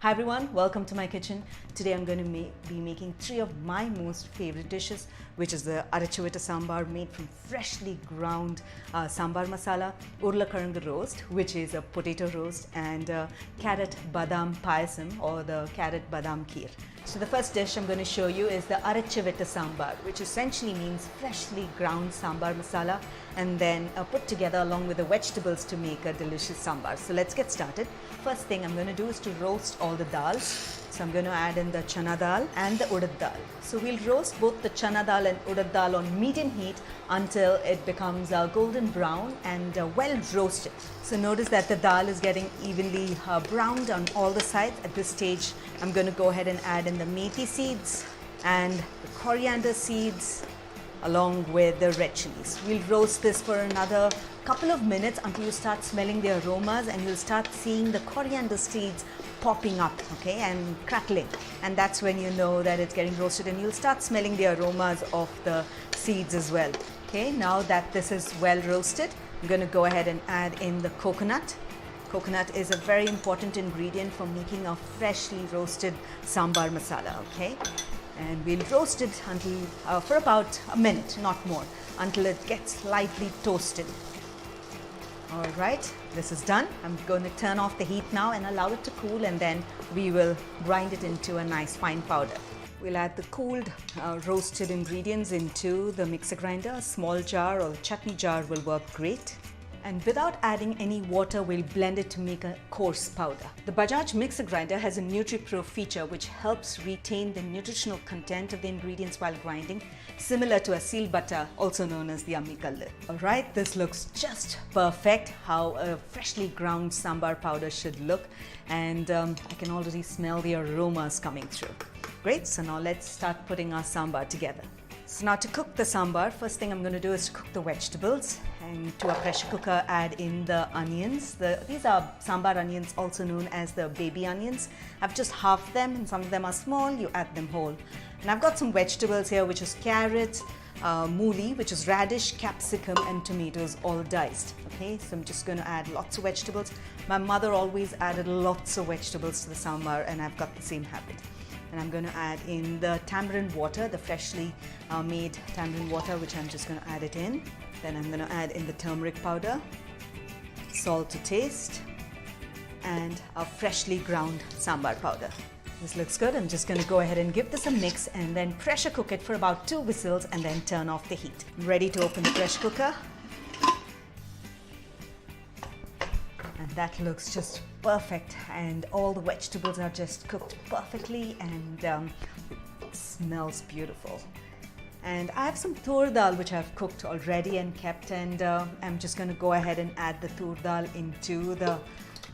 Hi everyone, welcome to my kitchen. Today I'm going to be making three of my most favorite dishes, which is the Vegetable Sambar made from freshly ground sambar masala, urlakaranga roast, which is a potato roast, and carrot badam payasam or the carrot badam kheer. So the first dish I'm going to show you is the Vegetable Sambar, which essentially means freshly ground sambar masala and then put together along with the vegetables to make a delicious sambar. So let's get started. First thing I'm going to do is to roast all the dals. So I'm going to add in the chana dal and the urad dal. So we'll roast both the chana dal and urad dal on medium heat until it becomes golden brown and well roasted. So notice that the dal is getting evenly browned on all the sides. At this stage, I'm going to go ahead and add in the methi seeds and the coriander seeds along with the red chilies. We'll roast this for another couple of minutes until you start smelling the aromas and you'll start seeing the coriander seeds popping up, okay, and crackling, and that's when you know that it's getting roasted, and you'll start smelling the aromas of the seeds as well. Okay, now that this is well roasted, I'm going to go ahead and add in the coconut. Coconut is a very important ingredient for making a freshly roasted sambar masala, okay, and we'll roast it until for about a minute, not more, until it gets lightly toasted. All right, this is done. I'm going to turn off the heat now and allow it to cool, and then we will grind it into a nice fine powder. We'll add the cooled roasted ingredients into the mixer grinder. A small jar or chutney jar will work great. And without adding any water, we'll blend it to make a coarse powder. The Bajaj mixer grinder has a NutriPro feature which helps retain the nutritional content of the ingredients while grinding, similar to a seal butter, also known as the ammi kallu. Alright, this looks just perfect, how a freshly ground sambar powder should look, and I can already smell the aromas coming through. Great, so now let's start putting our sambar together. So now to cook the sambar, first thing I'm going to do is to cook the vegetables, and to a pressure cooker add in the onions. These are sambar onions, also known as the baby onions. I've just halved them, and some of them are small, you add them whole. And I've got some vegetables here, which is carrot, mooli, which is radish, capsicum and tomatoes, all diced. Okay, so I'm just going to add lots of vegetables. My mother always added lots of vegetables to the sambar, and I've got the same habit. And I'm going to add in the tamarind water, the freshly made tamarind water, which I'm just going to add it in. Then I'm going to add in the turmeric powder, salt to taste, and a freshly ground sambar powder. This looks good. I'm just going to go ahead and give this a mix and then pressure cook it for about 2 whistles and then turn off the heat. I'm ready to open the pressure cooker. And that looks just perfect, and all the vegetables are just cooked perfectly, and it smells beautiful. And I have some tur dal which I've cooked already and kept, and I'm just going to go ahead and add the tur dal into the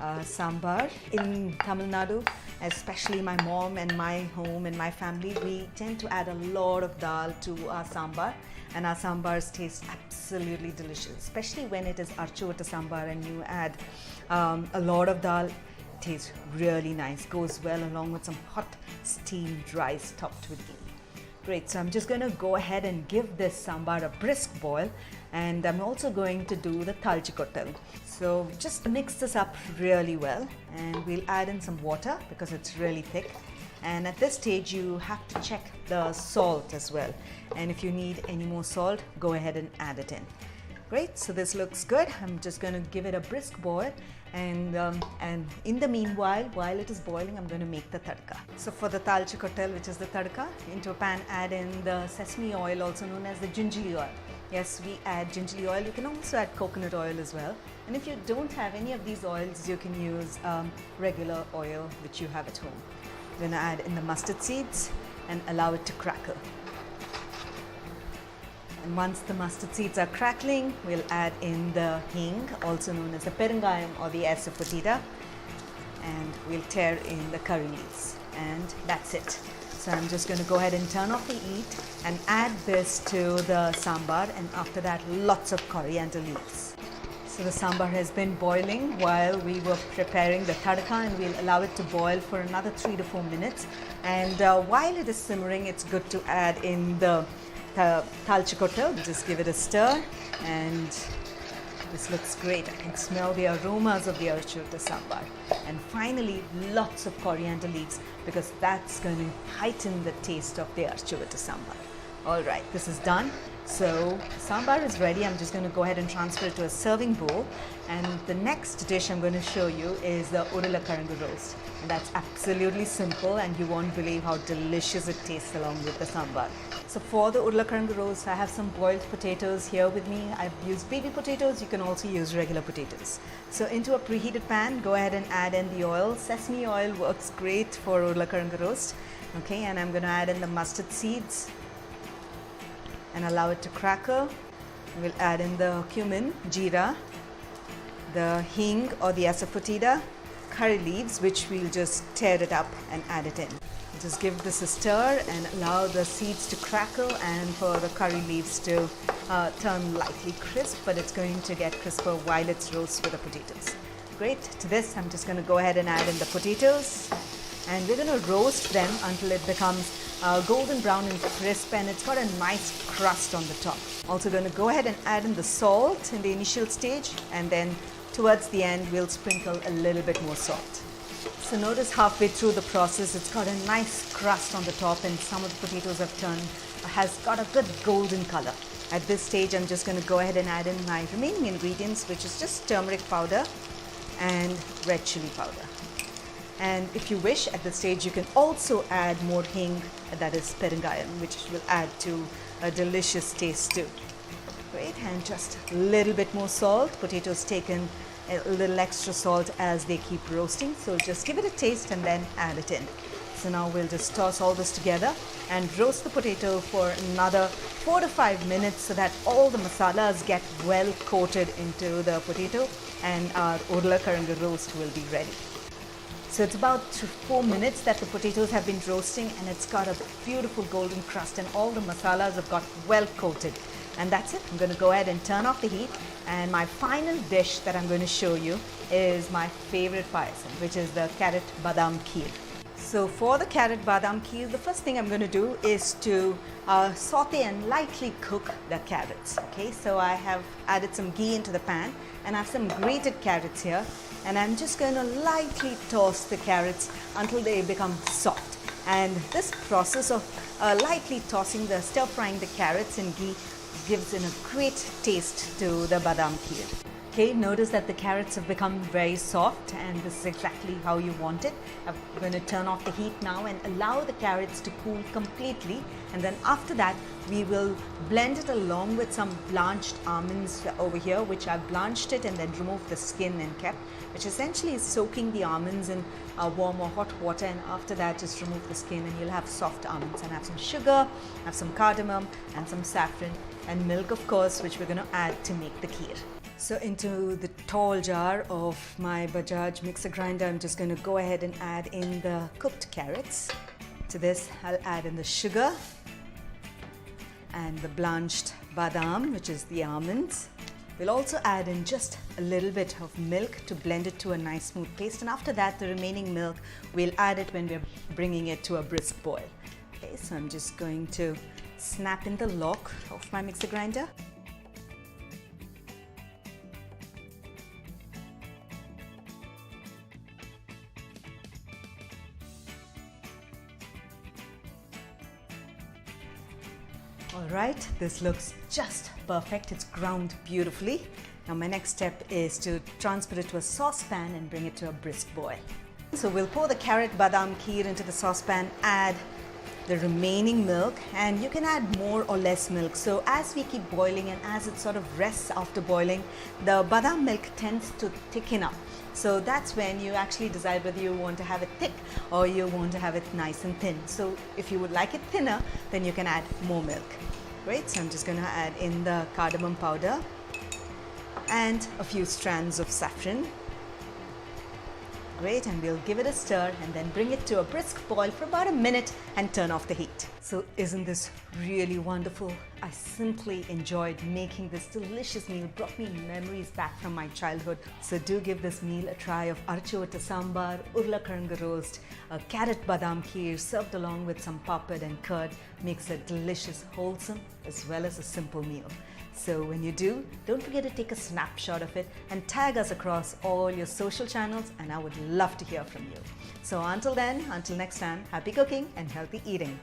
sambar. In Tamil Nadu, especially my mom and my home and my family, we tend to add a lot of dal to our sambar, and our sambars taste absolutely delicious, especially when it is Archana Sambar and you add a lot of dal. It tastes really nice, goes well along with some hot steamed rice topped with ghee. Great, so I'm just going to go ahead and give this sambar a brisk boil, and I'm also going to do the talchikotal. So just mix this up really well, and we'll add in some water because it's really thick. And at this stage you have to check the salt as well, and if you need any more salt, go ahead and add it in. Great, so this looks good. I'm just going to give it a brisk boil, and in the meanwhile, while it is boiling, I'm going to make the tadka. So for the talchikotal, which is the tadka, into a pan add in the sesame oil, also known as the gingerly oil. Yes, we add gingerly oil. You can also add coconut oil as well. And if you don't have any of these oils, you can use regular oil which you have at home. I'm going to add in the mustard seeds and allow it to crackle. And once the mustard seeds are crackling, we'll add in the hing, also known as the perungayam or the asafoetida, and we'll tear in the curry leaves, and that's it. So I'm just going to go ahead and turn off the heat and add this to the sambar, and after that, lots of coriander leaves. So the sambar has been boiling while we were preparing the tadka, and we'll allow it to boil for another 3 to 4 minutes. And while it is simmering, it's good to add in the talchikotal. Just give it a stir, and this looks great. I can smell the aromas of the Archana Sambar. And finally, lots of coriander leaves because that's going to heighten the taste of the Archana Sambar. All right, this is done. So sambar is ready. I'm just going to go ahead and transfer it to a serving bowl. And the next dish I'm going to show you is the Urulakaranga roast. And that's absolutely simple and you won't believe how delicious it tastes along with the sambar. So for the Urulakaranga roast, I have some boiled potatoes here with me. I've used baby potatoes. You can also use regular potatoes. So into a preheated pan, go ahead and add in the oil. Sesame oil works great for Urulakaranga roast. Okay, and I'm going to add in the mustard seeds and allow it to crackle. We'll add in the cumin, jeera, the hing or the asafoetida, curry leaves, which we'll just tear it up and add it in. Just give this a stir and allow the seeds to crackle and for the curry leaves to turn lightly crisp, but it's going to get crisper while it's roasted with the potatoes. Great. To this, I'm just going to go ahead and add in the potatoes. And we're going to roast them until it becomes golden brown and crisp and it's got a nice crust on the top. Also going to go ahead and add in the salt in the initial stage, and then towards the end we'll sprinkle a little bit more salt. So notice halfway through the process it's got a nice crust on the top and some of the potatoes has got a good golden color. At this stage I'm just going to go ahead and add in my remaining ingredients, which is just turmeric powder and red chili powder. And if you wish, at this stage you can also add more hing, that is perengayam, which will add to a delicious taste too. Great, and just a little bit more salt. Potatoes taken a little extra salt as they keep roasting, so just give it a taste and then add it in. So now we'll just toss all this together and roast the potato for another 4 to 5 minutes so that all the masalas get well coated into the potato and our Urulakaranga roast will be ready. So it's about 4 minutes that the potatoes have been roasting and it's got a beautiful golden crust and all the masalas have got well coated. And that's it. I'm going to go ahead and turn off the heat. And my final dish that I'm going to show you is my favorite payasam, which is the carrot badam kheer. So for the carrot badam kheer, the first thing I'm going to do is to saute and lightly cook the carrots. Okay, so I have added some ghee into the pan and I have some grated carrots here. And I'm just going to lightly toss the carrots until they become soft. And this process of lightly tossing stir frying the carrots in ghee gives in a great taste to the badam kheer. Okay, notice that the carrots have become very soft and this is exactly how you want it. I'm going to turn off the heat now and allow the carrots to cool completely, and then after that we will blend it along with some blanched almonds over here, which I've blanched it and then removed the skin and kept, which essentially is soaking the almonds in warm or hot water, and after that just remove the skin and you'll have soft almonds. And I have some sugar, I have some cardamom and some saffron and milk, of course, which we're going to add to make the kheer. So into the tall jar of my Bajaj mixer grinder, I'm just going to go ahead and add in the cooked carrots. To this, I'll add in the sugar and the blanched badam, which is the almonds. We'll also add in just a little bit of milk to blend it to a nice smooth paste. And after that, the remaining milk, we'll add it when we're bringing it to a brisk boil. Okay, so I'm just going to snap in the lock of my mixer grinder. Alright, this looks just perfect. It's ground beautifully. Now my next step is to transfer it to a saucepan and bring it to a brisk boil. So we'll pour the carrot badam kheer into the saucepan, add the remaining milk, and you can add more or less milk. So as we keep boiling and as it sort of rests after boiling, the badam milk tends to thicken up. So that's when you actually decide whether you want to have it thick or you want to have it nice and thin. So if you would like it thinner, then you can add more milk. Great, so I'm just going to add in the cardamom powder and a few strands of saffron. Great, and we'll give it a stir and then bring it to a brisk boil for about a minute and turn off the heat. So isn't this really wonderful? I simply enjoyed making this delicious meal, brought me memories back from my childhood. So do give this meal a try of Archana Sambar, Urlakaranga roast, a carrot badam kheer served along with some papad and curd makes a delicious, wholesome as well as a simple meal. So when you do, don't forget to take a snapshot of it and tag us across all your social channels, and I would love to hear from you. So until then, until next time, happy cooking and healthy eating.